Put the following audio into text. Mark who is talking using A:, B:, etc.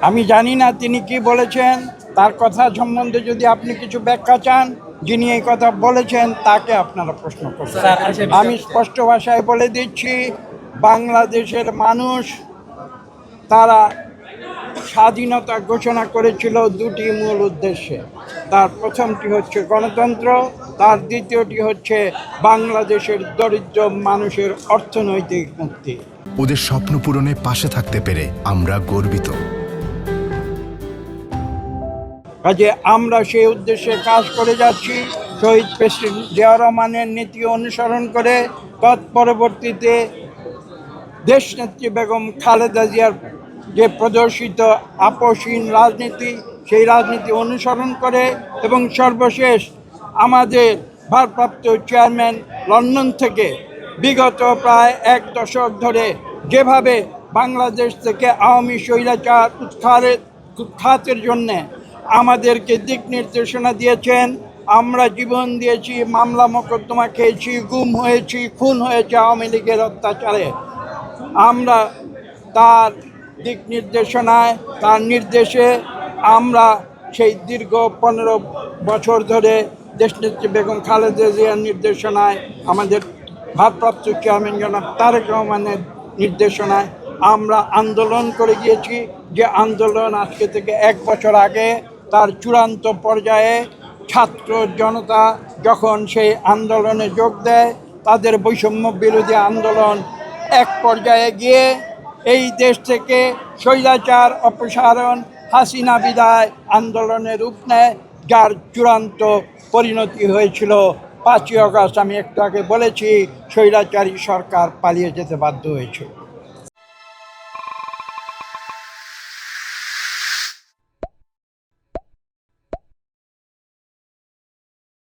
A: আমি জানি না তিনি কি বলেছেন, তার কথা সম্বন্ধে যদি আপনি কিছু ব্যাখ্যা চান, যিনি এই কথা বলেছেন তাকে আপনারা প্রশ্ন করবেন। আমি স্পষ্ট ভাষায় বলে দিচ্ছি, বাংলাদেশের মানুষ তারা স্বাধীনতা ঘোষণা করেছিল দুটি মূল উদ্দেশ্যে। তার প্রথমটি হচ্ছে গণতন্ত্র, তার দ্বিতীয়টি হচ্ছে বাংলাদেশের দরিদ্র মানুষের অর্থনৈতিক মুক্তি।
B: ওদের স্বপ্ন পূরণে পাশে থাকতে পেরে আমরা গর্বিত।
A: কাজে আমরা সেই উদ্দেশ্যে কাজ করে যাচ্ছি, শহীদ প্রেসিডেন্ট জিয়াউর রহমানের নীতি অনুসরণ করে। তৎপরবর্তীতে দেশনেত্রী বেগম খালেদা জিয়ার যে প্রদর্শিত আপোষহীন রাজনীতি, সেই রাজনীতি অনুসরণ করে এবং সর্বশেষ আমাদের ভারপ্রাপ্ত চেয়ারম্যান লন্ডন থেকে বিগত প্রায় এক দশক ধরে যেভাবে বাংলাদেশ থেকে আওয়ামী স্বৈরাচার উৎখাতের জন্যে আমাদেরকে দিক নির্দেশনা দিয়েছেন। আমরা জীবন দিয়েছি, মামলা মোকদ্দমা খেয়েছি, গুম হয়েছি, খুন হয়েছে আওয়ামী লীগের অত্যাচারে। আমরা তার দিক নির্দেশনায়, তার নির্দেশে আমরা সেই দীর্ঘ 15 বছর ধরে দেশনেত্রী বেগম খালেদা জিয়ার নির্দেশনায়, আমাদের ভারপ্রাপ্ত চেয়ারম্যান জনাব তারেক রহমানের নির্দেশনায় আমরা আন্দোলন করে গিয়েছি। যে আন্দোলন আজকে থেকে 1 বছর আগে তার চূড়ান্ত পর্যায়ে ছাত্র জনতা যখন সেই আন্দোলনে যোগ দেয়, তাদের বৈষম্য বিরোধী আন্দোলন এক পর্যায়ে গিয়ে এই দেশ থেকে স্বৈরাচার অপসারণ, হাসিনা বিদায় আন্দোলনের রূপ নেয়, যার চূড়ান্ত পরিণতি হয়েছিল 5ই আগস্ট। আমি একটু আগে বলেছি, স্বৈরাচারী সরকার পালিয়ে যেতে বাধ্য হয়েছিল।